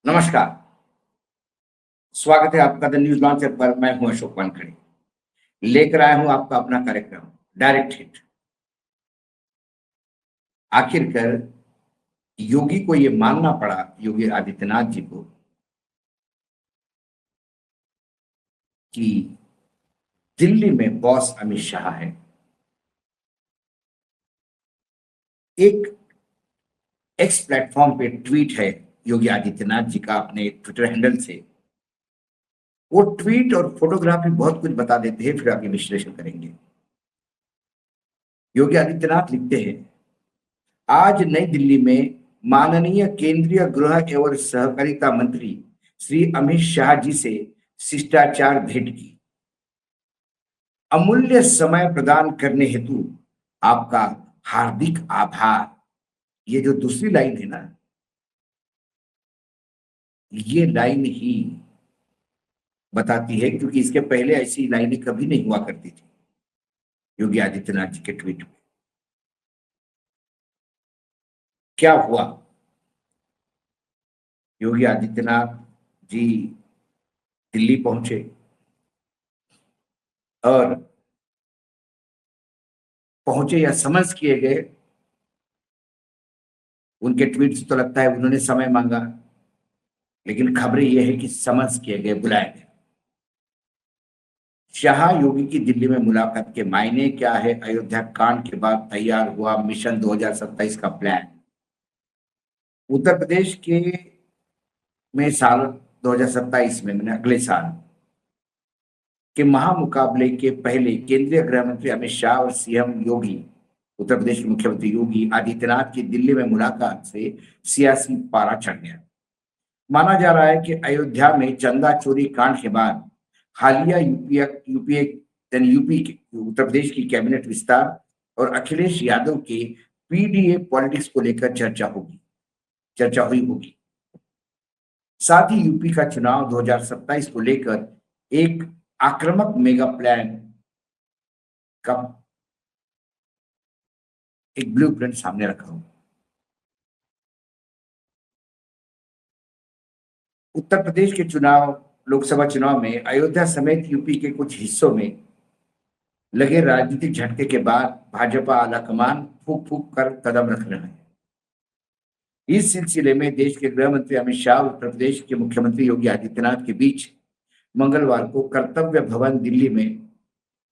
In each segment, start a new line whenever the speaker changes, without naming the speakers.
नमस्कार। स्वागत है आपका द न्यूज लॉन्चर पर। मैं हूं अशोक वानखेड़े। लेकर आया हूं आपका अपना कार्यक्रम डायरेक्ट हिट। आखिरकार योगी को ये मानना पड़ा, योगी आदित्यनाथ जी को, कि दिल्ली में बॉस अमित शाह है। एक एक्स प्लेटफॉर्म पे ट्वीट है योगी आदित्यनाथ जी का अपने ट्विटर हैंडल से। वो ट्वीट और फोटोग्राफी बहुत कुछ बता देते हैं, फिर आगे विश्लेषण करेंगे। योगी आदित्यनाथ लिखते हैं, आज नई दिल्ली में माननीय केंद्रीय गृह एवं सहकारिता मंत्री श्री अमित शाह जी से शिष्टाचार भेंट की। अमूल्य समय प्रदान करने हेतु आपका हार्दिक आभार। ये जो दूसरी लाइन है ना, ये लाइन ही बताती है, क्योंकि इसके पहले ऐसी लाइनें कभी नहीं हुआ करती थी योगी आदित्यनाथ जी के ट्वीट में। क्या हुआ? योगी आदित्यनाथ जी दिल्ली पहुंचे और पहुंचे या समन्स किए गए। उनके ट्वीट से तो लगता है उन्होंने समय मांगा, लेकिन खबरें यह है कि समन्स किए गए, बुलाए गए। शाह योगी की दिल्ली में मुलाकात के मायने क्या है? अयोध्या कांड के बाद तैयार हुआ मिशन 2027 का प्लान। उत्तर प्रदेश के में साल 2027 में, मैंने अगले साल के महामुकाबले के पहले केंद्रीय गृह मंत्री अमित शाह और सीएम योगी, उत्तर प्रदेश के मुख्यमंत्री योगी आदित्यनाथ की दिल्ली में मुलाकात से सियासी पारा चढ़ गया। माना जा रहा है कि अयोध्या में चंदा चोरी कांड के बाद हालिया यूपी के उत्तर प्रदेश की कैबिनेट विस्तार और अखिलेश यादव के पीडीए पॉलिटिक्स को लेकर चर्चा हुई होगी। साथ ही यूपी का चुनाव 2027 को लेकर एक आक्रामक मेगा प्लान का एक ब्लूप्रिंट सामने रखा हो। उत्तर प्रदेश के लोकसभा चुनाव में अयोध्या समेत यूपी के कुछ हिस्सों में लगे राजनीतिक झटके के बाद भाजपा आलाकमान फूक फूक कर कदम रख रहे हैं। इस सिलसिले में देश के गृह मंत्री अमित शाह और उत्तर प्रदेश के मुख्यमंत्री योगी आदित्यनाथ के बीच मंगलवार को कर्तव्य भवन दिल्ली में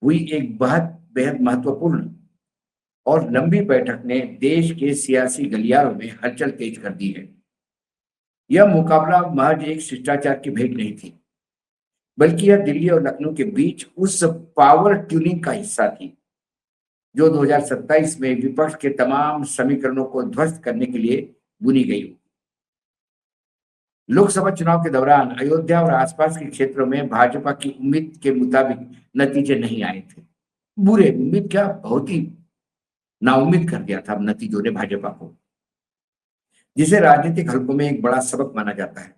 हुई एक बेहद महत्वपूर्ण और लंबी बैठक ने देश के सियासी गलियारों में हलचल तेज कर दी है। यह मुकाबला महज एक शिष्टाचार की भेंट नहीं थी, बल्कि यह दिल्ली और लखनऊ के बीच उस पावर ट्यूनिंग का हिस्सा थी जो 2027 में विपक्ष के तमाम समीकरणों को ध्वस्त करने के लिए बुनी गई। लोकसभा चुनाव के दौरान अयोध्या और आसपास के क्षेत्रों में भाजपा की उम्मीद के मुताबिक नतीजे नहीं आए थे। बुरे, उम्मीद क्या, बहुत ही नाउम्मीद कर दिया था नतीजों ने भाजपा को, जिसे राजनीतिक हलकों में एक बड़ा सबक माना जाता है।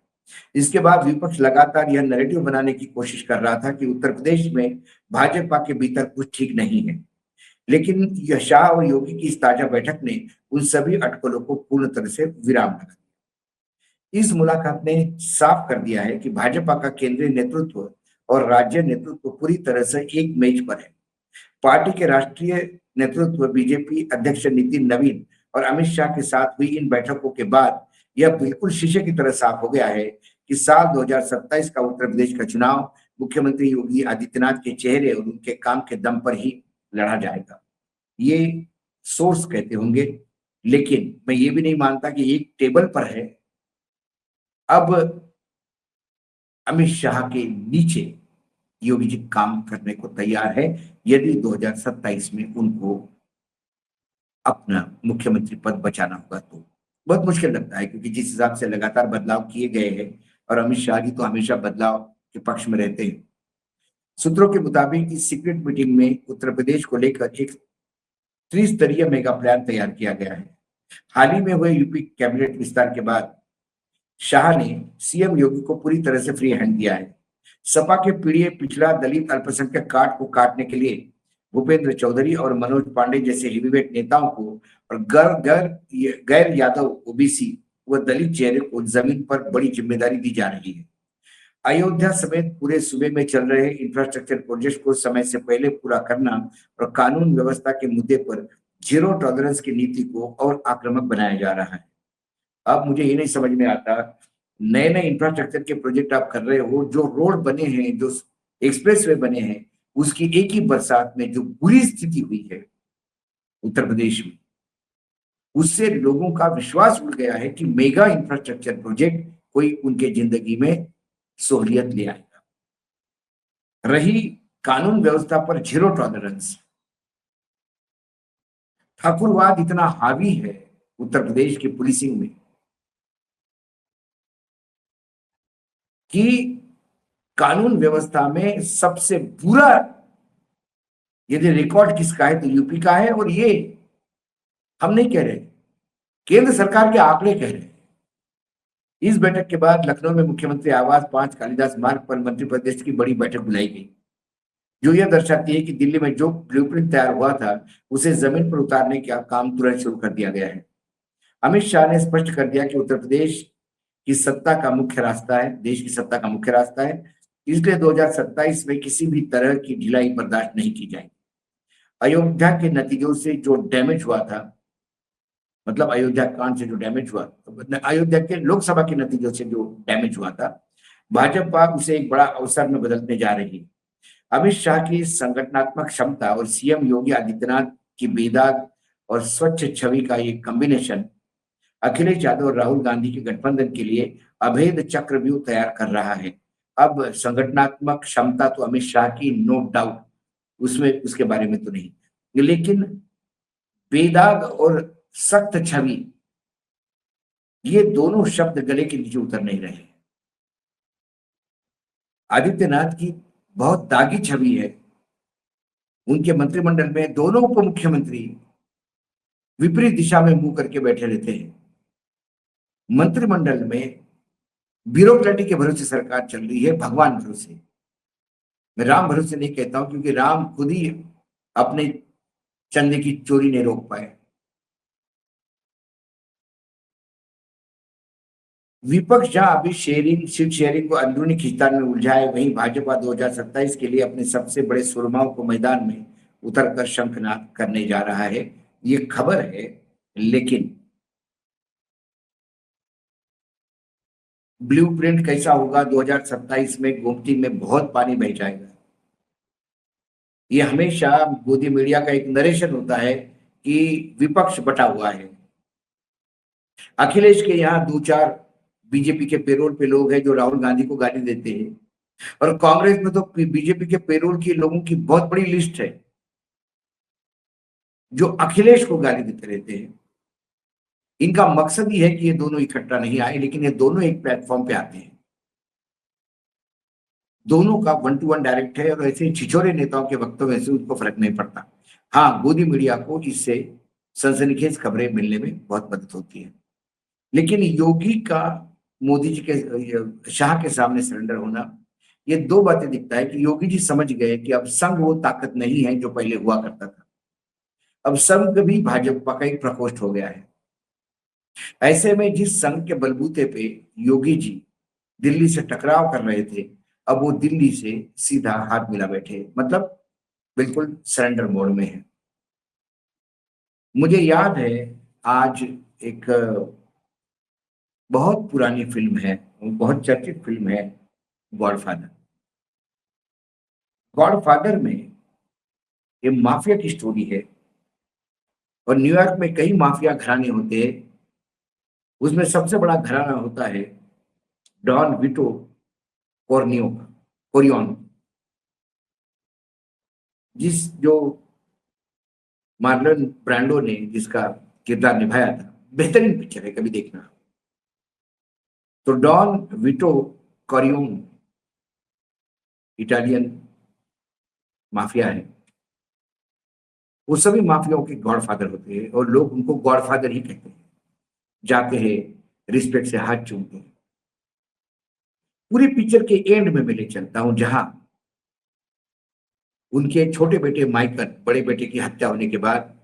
इसके बाद विपक्ष लगातार यह नैरेटिव बनाने की कोशिश कर रहा था कि उत्तर प्रदेश में भाजपा के भीतर कुछ ठीक नहीं है, लेकिन यह शाह और योगी की इस ताजा बैठक ने उन सभी अटकलों को पूर्ण तरह से विराम लगा दिया। इस मुलाकात ने साफ कर दिया है कि भाजपा का केंद्रीय नेतृत्व और राज्य नेतृत्व पूरी तरह से एक मेज पर है। पार्टी के राष्ट्रीय नेतृत्व, बीजेपी अध्यक्ष नितिन नवीन और अमित शाह के साथ हुई इन बैठकों के बाद यह बिल्कुल शीशे की तरह साफ हो गया है कि साल 2027 का उत्तर प्रदेश का चुनाव मुख्यमंत्री योगी आदित्यनाथ के चेहरे और उनके काम के दम पर ही लड़ा जाएगा। ये सोर्स कहते होंगे, लेकिन मैं ये भी नहीं मानता कि एक टेबल पर है। अब अमित शाह के नीचे योगी जी काम करने को तैयार है यदि 2027 में उनको अपना मुख्यमंत्री पद बचाना होगा तो। बहुत मुश्किल लगता है, क्योंकि जिस हिसाब से लगातार बदलाव किए गए हैं और अमित शाह जी तो हमेशा बदलाव के पक्ष में रहते हैं। सूत्रों के मुताबिक इस सीक्रेट मीटिंग में उत्तर प्रदेश को लेकर एक त्रिस्तरीय मेगा प्लान तैयार किया गया है। हाल ही में हुए यूपी कैबिनेट विस्तार के बाद शाह ने सीएम योगी को पूरी तरह से फ्री हैंड दिया है। सपा के पीड़ित पिछड़ा दलित अल्पसंख्यक काट को काटने के लिए भूपेंद्र चौधरी और मनोज पांडे जैसे हेवीवेट नेताओं को और गैर यादव ओबीसी व दलित चेहरे को जमीन पर बड़ी जिम्मेदारी दी जा रही है। अयोध्या समेत पूरे सूबे में चल रहे इंफ्रास्ट्रक्चर प्रोजेक्ट को समय से पहले पूरा करना और कानून व्यवस्था के मुद्दे पर जीरो टॉलरेंस की नीति को और आक्रामक बनाया जा रहा है। अब मुझे ये नहीं समझ में आता, नए नए इंफ्रास्ट्रक्चर के प्रोजेक्ट आप कर रहे हो, जो रोड बने हैं, जो एक्सप्रेसवे बने हैं, उसकी एक ही बरसात में जो बुरी स्थिति हुई है उत्तर प्रदेश में, उससे लोगों का विश्वास उड़ गया है कि मेगा इंफ्रास्ट्रक्चर प्रोजेक्ट कोई उनके जिंदगी में सहूलियत ले आएगा। रही कानून व्यवस्था पर जीरो टॉलरेंस, ठाकुरवाद इतना हावी है उत्तर प्रदेश की पुलिसिंग में कि कानून व्यवस्था में सबसे बुरा यदि रिकॉर्ड किसका है तो यूपी का है। और ये हम नहीं कह रहे, केंद्र सरकार के आंकड़े कह रहे हैं। इस बैठक के बाद लखनऊ में मुख्यमंत्री आवास 5 कालिदास मार्ग पर मंत्रिपरिषद की बड़ी बैठक बुलाई गई, जो यह दर्शाती है कि दिल्ली में जो ब्लूप्रिंट तैयार हुआ था उसे जमीन पर उतारने का काम तुरंत शुरू कर दिया गया है। अमित शाह ने स्पष्ट कर दिया कि उत्तर प्रदेश की सत्ता का मुख्य रास्ता है, देश की सत्ता का मुख्य रास्ता है, इसलिए 2027 में किसी भी तरह की ढिलाई बर्दाश्त नहीं की जाएगी। अयोध्या के नतीजों से जो डैमेज हुआ था, मतलब अयोध्या कांड से जो डैमेज हुआ, अयोध्या के लोकसभा के नतीजों से जो डैमेज हुआ था, भाजपा उसे एक बड़ा अवसर में बदलने जा रही है। अमित शाह की संगठनात्मक क्षमता और सीएम योगी आदित्यनाथ की बेदाग और स्वच्छ छवि का ये कॉम्बिनेशन अखिलेश यादव और राहुल गांधी के गठबंधन के लिए अभेद चक्रव्यूह तैयार कर रहा है। अब संगठनात्मक क्षमता तो अमित शाह की नो डाउट, उसमें उसके बारे में तो नहीं, लेकिन बेदाग और सख्त छवि, ये दोनों शब्द गले के नीचे उतर नहीं रहे। आदित्यनाथ की बहुत दागी छवि है। उनके मंत्रिमंडल में दोनों उप मुख्यमंत्री विपरीत दिशा में मुंह करके बैठे रहते हैं। मंत्रिमंडल में ब्यूरोक्रेटी के भरोसे सरकार चल रही है, भगवान भरोसे। मैं राम भरोसे नहीं कहता हूं, क्योंकि राम खुद ही अपने चंदे की चोरी नहीं रोक पाए। विपक्ष जहां अभी सीट शेयरिंग को अंदरूनी खींचतान में उलझा है, वहीं भाजपा 2027 के लिए अपने सबसे बड़े सुरमाओं को मैदान में उतरकर शंखनाद करने जा रहा है। ये खबर है, लेकिन ब्लूप्रिंट कैसा होगा 2027 में, गोमती में बहुत पानी बह जाएगा। ये हमेशा मोदी मीडिया का एक नरेशन होता है कि विपक्ष बटा हुआ है। अखिलेश के यहाँ 2-4 बीजेपी के पेरोल पे लोग हैं जो राहुल गांधी को गाली देते हैं, और कांग्रेस में तो बीजेपी के पेरोल के लोगों की बहुत बड़ी लिस्ट है जो अखिलेश को गाली देते रहते हैं। इनका मकसद ही है कि ये दोनों इकट्ठा नहीं आए, लेकिन ये दोनों एक प्लेटफॉर्म पे आते हैं। दोनों का 1-to-1 डायरेक्ट है, और ऐसे छिछोरे नेताओं के वक्तव्य से उनको फर्क नहीं पड़ता। हाँ, मोदी मीडिया को इससे सनसनीखेज खबरें मिलने में बहुत मदद होती है, लेकिन योगी का मोदी जी के शाह के सामने सरेंडर होना, ये दो बातें दिखता है कि योगी जी समझ गए कि अब संघ वो ताकत नहीं है जो पहले हुआ करता था। अब संघ भी भाजपा का एक प्रकोष्ठ हो गया है। ऐसे में जिस संघ के बलबूते पे योगी जी दिल्ली से टकराव कर रहे थे, अब वो दिल्ली से सीधा हाथ मिला बैठे, मतलब बिल्कुल सरेंडर मोड में है। मुझे याद है, आज एक बहुत पुरानी फिल्म है, बहुत चर्चित फिल्म है, गॉडफादर। गॉडफादर में ये माफिया की स्टोरी है, और न्यूयॉर्क में कई माफिया घराने होते हैं। उसमें सबसे बड़ा घराना होता है डॉन विटो कोर्नियो कोरियोन, जो मार्लन ब्रांडो ने जिसका किरदार निभाया था। बेहतरीन पिक्चर है, कभी देखना। तो डॉन विटो कोरियोन इटालियन माफिया है। वो सभी माफियाओं के गॉडफादर होते हैं, और लोग उनको गॉडफादर ही कहते हैं। जाते हैं, रिस्पेक्ट से हाथ चूमते हैं। पूरी पिक्चर के एंड में मैं ले चलता हूं, जहां उनके छोटे बेटे माइकल, बड़े बेटे की हत्या होने के बाद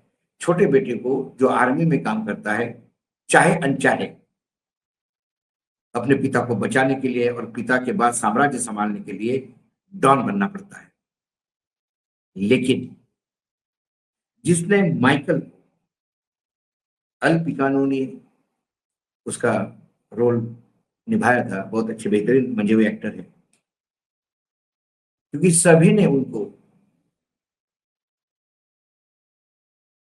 छोटे बेटे को, जो आर्मी में काम करता है, चाहे अनचाहे अपने पिता को बचाने के लिए और पिता के बाद साम्राज्य संभालने के लिए डॉन बनना पड़ता है। लेकिन जिसने माइकल अल पिकानो ने उसका रोल निभाया था, बहुत अच्छे बेहतरीन मंजे हुए एक्टर है, क्योंकि सभी ने उनको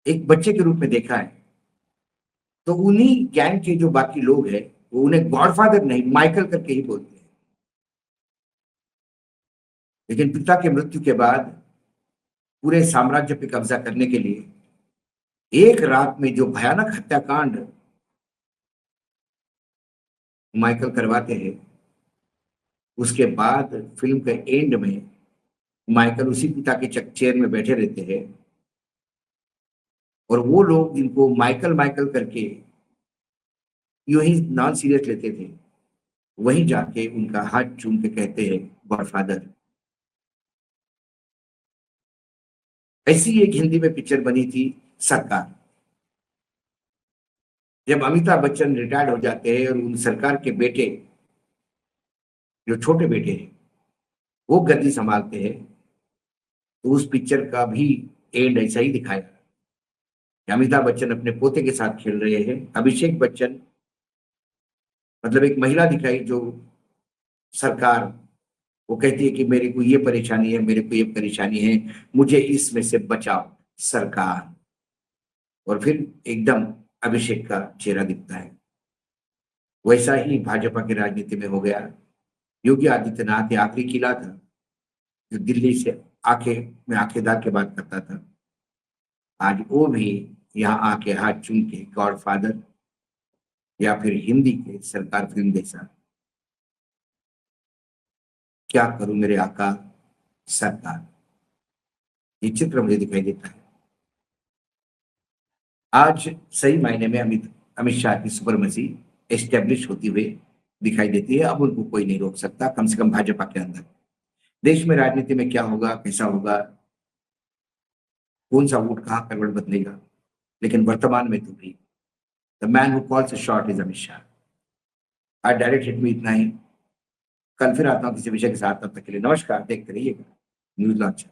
एक बच्चे के रूप में देखा है। तो उन्हीं गैंग के जो बाकी लोग हैं वो उन्हें गॉडफादर नहीं माइकल करके ही बोलते हैं। लेकिन पिता के मृत्यु के बाद पूरे साम्राज्य पे कब्जा करने के लिए एक रात में जो भयानक हत्याकांड माइकल करवाते हैं, उसके बाद फिल्म के एंड में माइकल उसी पिता के चेयर में बैठे रहते हैं और वो लोग जिनको माइकल माइकल करके यूं ही नॉन सीरियस लेते थे, वहीं जाके उनका हाथ चूम के कहते हैं गॉडफादर। ऐसी एक हिंदी में पिक्चर बनी थी सरकार। जब अमिताभ बच्चन रिटायर्ड हो जाते हैं और उन सरकार के बेटे, जो छोटे बेटे हैं, वो गद्दी संभालते हैं, तो उस पिक्चर का भी एंड ऐसा ही दिखाया कि अमिताभ बच्चन अपने पोते के साथ खेल रहे हैं। अभिषेक बच्चन मतलब एक महिला दिखाई जो सरकार, वो कहती है कि मेरे को ये परेशानी है, मेरे को ये परेशानी है, मुझे इसमें से बचाओ सरकार। और फिर एकदम अभिषेक का चेहरा दिखता है। वैसा ही भाजपा की राजनीति में हो गया। योगी आदित्यनाथ ये आखिरी किला था जो दिल्ली से आंखें में आंखें डाल के बात करता था, आज वो भी यहाँ आके हाथ चूम के गॉडफादर या फिर हिंदी के सरकार फिल्म जैसा क्या करूं मेरे आका सरकार, ये चित्र मुझे दिखाई देता है। आज सही मायने में अमित शाह की सुपरमसी एस्टेब्लिश होती हुई दिखाई देती है। अब उनको कोई नहीं रोक सकता, कम से कम भाजपा के अंदर। देश में राजनीति में क्या होगा, कैसा होगा, कौन सा वोट कहाँ करवट बदलेगा, लेकिन वर्तमान में तो भी the man who calls a shot is Amit Shah. आज डायरेक्ट हिट में इतना ही। कल फिर आता हूँ किसी विषय के साथ, तब तक के लिए नमस्कार। देखते रहिएगा न्यूज लॉन्च।